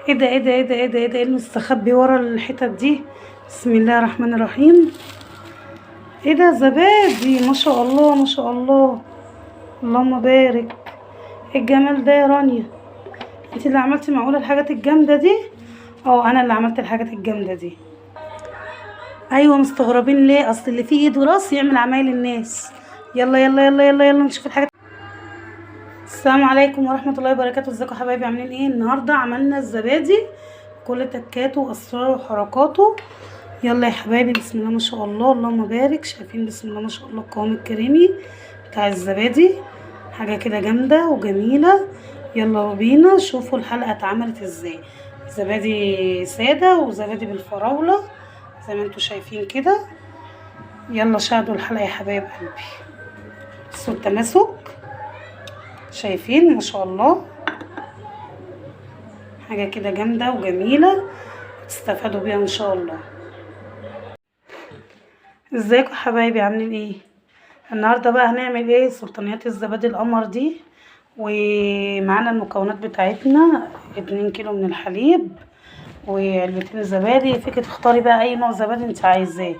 ايه ده ايه ده ايه ده ايه ده ايه ده ايه المستخبي ورا الحتت دي؟ بسم الله الرحمن الرحيم. ايه ده؟ زبادي، ما شاء الله ما شاء الله، اللهم بارك. ايه الجمال ده يا رانيا؟ انت اللي عملتي معقوله الحاجات الجامده دي؟ اه انا اللي عملت الحاجات الجامده دي. ايوه مستغربين ليه؟ اصل اللي فيه ايد وراس يعمل عمايل الناس. يلا يلا يلا يلا يلا نشوف الحاجات. السلام عليكم ورحمه الله وبركاته. ازيكم يا حبايبي؟ عاملين ايه؟ النهارده عملنا الزبادي كل تكاته واسراره وحركاته. يلا يا حبايبي، بسم الله ما شاء الله، اللهم بارك. شايفين بسم الله ما شاء الله القوام الكريمي بتاع الزبادي؟ حاجه كده جامده وجميله. يلا بينا شوفوا الحلقه اتعملت ازاي. زبادي ساده وزبادي بالفراوله زي ما انتوا شايفين كده. يلا شاهدوا الحلقه يا حبايب قلبي. بصوا التماسك، شايفين ما شاء الله، حاجه كده جامده وجميله تستفادوا بيها ان شاء الله. ازيكم حبايبي؟ عاملين ايه؟ النهارده بقى هنعمل ايه؟ سلطانيات الزبادي القمر دي. ومعانا المكونات بتاعتنا 2 كيلو من الحليب وعلبتين زبادي. فيك تختاري بقى اي نوع زبادي انت عايزاه.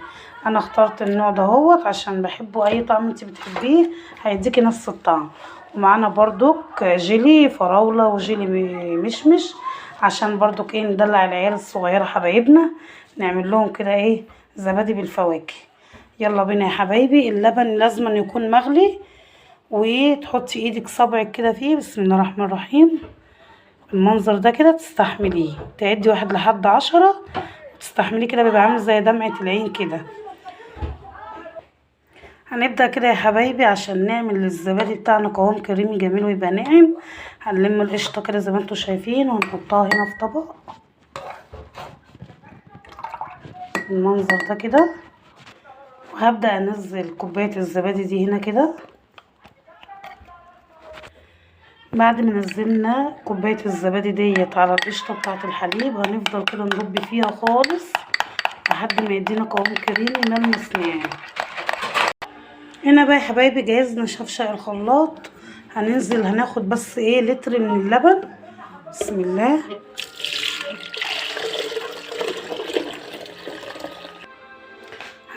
انا اخترت النوع دهوت عشان بحبه، اي طعم انت بتحبيه هيديكي نفس الطعم. ومعانا برضك جيلي فراولة وجيلي مشمش عشان برضك ايه ندلع العيال الصغيرة حبايبنا، نعمل لهم كده ايه زبادي بالفواكه. يلا بينا يا حبايبي. اللبن لازم يكون مغلي، وتحطي ايدك صبعك كده فيه بسم الله الرحمن الرحيم. المنظر ده كده تستحمليه، تعدي 1 لحد 10 وتستحمليه كده، بيبقى عامل زي دمعة العين كده. هنبدأ كده يا حبايبي عشان نعمل الزبادي بتاعنا قوام كريمي جميل ويبقى ناعم. هنلم القشطة كده زي ما انتوا شايفين وهنحطها هنا في طبق المنظر ده كده. وهبدأ انزل كوباية الزبادي دي هنا كده. بعد ما نزلنا كوباية الزبادي ديت على القشطة بتاعة الحليب هنفضل كده نضب فيها خالص لحد ما يدينا قوام كريمي ملمس ناعم. هنا بقى يا حبايبي جهزنا شفشق الخلاط. هننزل هناخد بس ايه لتر من اللبن. بسم الله.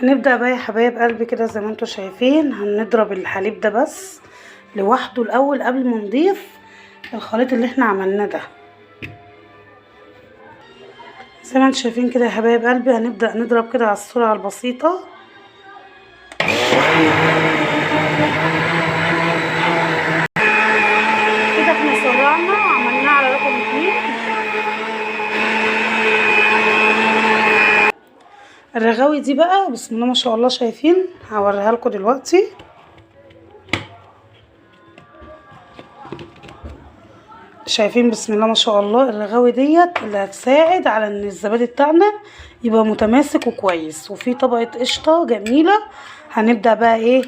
هنبدأ بقى يا حبايب قلبي كده زي ما انتوا شايفين، هنضرب الحليب ده بس لوحده الاول قبل ما نضيف الخليط اللي احنا عملناه ده. زي ما انتوا شايفين كده يا حبايب قلبي هنبدأ نضرب كده على السرعة البسيطة. كده احنا سرعنا وعملناه على رقم 2. الرغاوي دي بقى بسم الله ما شاء الله شايفين، هوريها لكم دلوقتي. شايفين بسم الله ما شاء الله الرغاوي ديت اللي هتساعد على ان الزبادي بتاعنا يبقى متماسك وكويس وفي طبقة قشطة جميلة. هنبدأ بقى ايه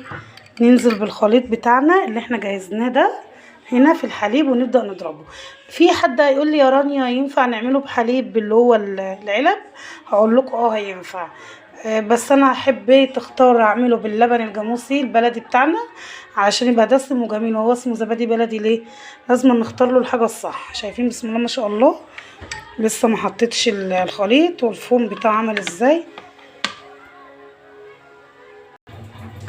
ننزل بالخليط بتاعنا اللي احنا جهزناه ده هنا في الحليب ونبدأ نضربه. في حد هيقول لي يا رانيا ينفع نعمله بحليب اللي هو العلب؟ هقول لكم هينفع، بس انا احب تختار اعمله باللبن الجاموسي البلدي بتاعنا علشان يبقى دسم وجميل. وهو اسمه زبادي بلدي ليه؟ لازم نختار له الحاجه الصح. شايفين بسم الله ما شاء الله لسه ما حطيتش الخليط والفوم بتاعه عمل ازاي.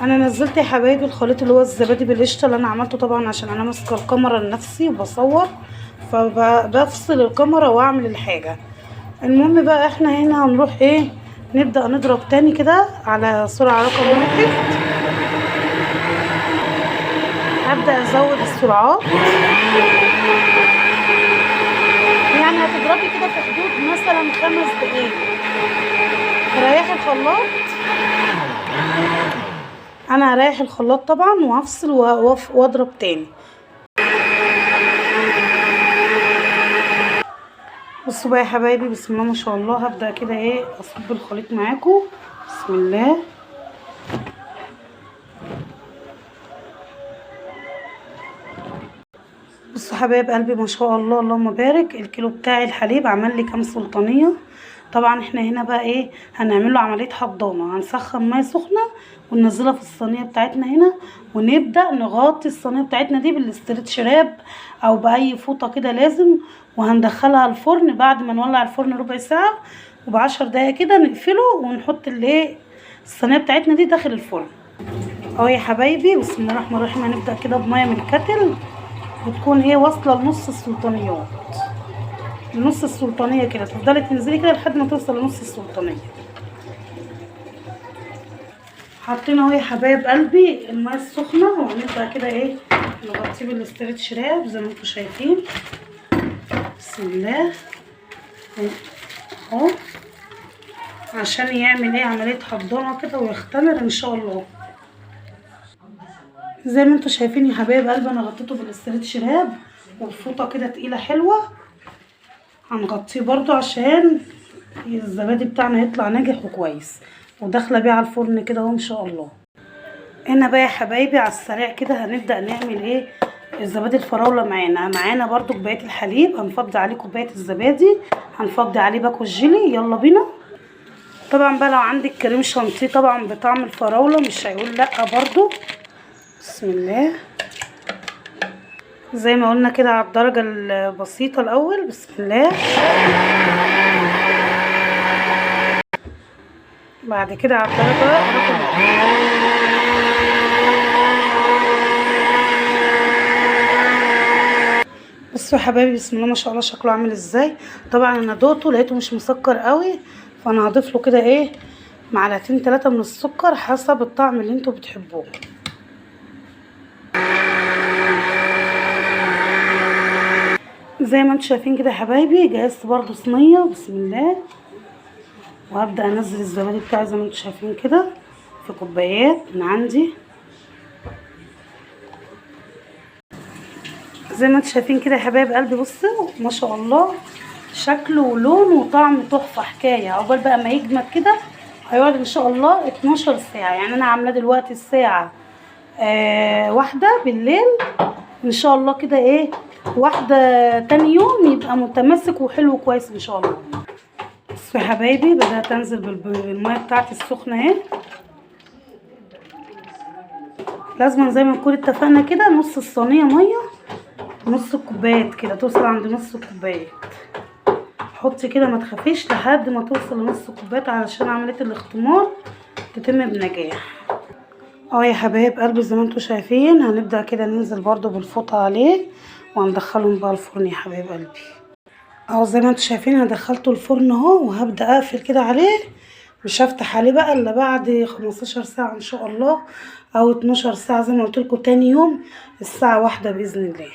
انا نزلت يا حبايبي الخليط اللي هو الزبادي بالقشطه اللي انا عملته، طبعا عشان انا ماسكه الكاميرا لنفسي وبصور فبفصل الكاميرا واعمل الحاجه. المهم بقى احنا هنا هنروح ايه نبدأ نضرب تاني كده على سرعة رقم 1. هبدأ ازود السرعات، يعني هتضربي كده في حدود مثلا 5 دقايق. ريحي الخلاط. انا هريح الخلاط طبعا وهفصل واضرب تاني. بصوا بقى يا حبايبي بسم الله ما شاء الله هبدأ كده ايه اصب الخليط معاكم. بسم الله. بصوا حبايب قلبي ما شاء الله اللهم بارك. الكيلو بتاعي الحليب عمل لي كام سلطانيه؟ طبعا احنا هنا بقى ايه هنعمل له عمليه حضانه. هنسخن ميه سخنه وننزلها في الصينيه بتاعتنا هنا، ونبدا نغطي الصينيه بتاعتنا دي بالاسترتش راب او باي فوطه كده لازم، وهندخلها الفرن بعد ما نولع الفرن ربع ساعه، وب10 دقايق كده نقفله ونحط الايه الصينيه بتاعتنا دي داخل الفرن. اهو يا حبايبي بسم الله الرحمن الرحيم. هنبدا كده بميه من الكتل بتكون ايه واصله لنص السلطانيات، لنص السلطانيه كده، تفضلي تنزلي كده لحد ما توصل لنص السلطانيه. حاطين اهو يا حبايب قلبي الميه السخنه، وهنبدا كده ايه نغطيه بالاسترتش راب زي ما انتم شايفين. بسم الله اهو عشان يعمل ايه عمليه حضانه كده ويختمر ان شاء الله. زي ما انتم شايفين يا حبايب قلبي انا غطيته بالاسترتش راب وبفوطه كده تقيله حلوه. هنغطيه برضو عشان الزبادي بتاعنا يطلع ناجح وكويس، وداخله بيه على الفرن كده اهو ان شاء الله. هنا بقى يا حبايبي على السريع كده هنبدا نعمل ايه الزبادي الفراوله. معانا برضو كوبايه الحليب، هنفضي عليه كوبايه الزبادي، هنفضي عليه باكو الجيلي. يلا بينا. طبعا بقى لو عندك كريم شانتيه طبعا بطعم الفراوله مش هيقول لا برضو. بسم الله زي ما قلنا كده على الدرجه البسيطه الاول. بسم الله. بعد كده على الدرجه رقم بصوا يا حبايبي بسم الله ما شاء الله شكله عامل ازاي. طبعا انا دوقته لقيته مش مسكر قوي، فانا هضيف له كده ايه معلقتين 3 من السكر حسب الطعم اللي انتوا بتحبوه. زي ما انتوا شايفين كده يا حبايبي جهزت برضو صينيه. بسم الله. وهبدا انزل الزبادي بتاعي زي ما انتوا شايفين كده في كوبايات من عندي. زي ما انتوا شايفين كده يا حبايب قلبي بصوا ما شاء الله شكله ولون وطعم تحفه حكايه. عقبال بقى ما يجمد كده هيقعد ان شاء الله 12 ساعه. يعني انا عاملاه دلوقتي الساعه 1 بالليل، ان شاء الله كده ايه 1 تاني يوم يبقى متماسك وحلو كويس ان شاء الله. بصوا يا حبايبي بدات انزل بالميه بتاعتي السخنه اهي. لازم زي ما نكون اتفقنا كده نص الصينيه ميه، نص الكوبايات كده توصل عند نص الكوبايات. حطي كده ما تخافيش لحد ما توصل لنص الكوبايات علشان عمليه الاختمار تتم بنجاح. اهو يا حبايب قلبي زي ما انتوا شايفين هنبدا كده ننزل برضو بالفوطه عليه وهندخلهم بقى الفرن يا حبايب قلبي. اهو زي ما انتوا شايفين انا دخلته الفرن اهو، وهبدا اقفل كده عليه. مش هفتح عليه بقى الا بعد 15 ساعه ان شاء الله او 12 ساعه زي ما قلت لكم تاني يوم الساعه 1 باذن الله.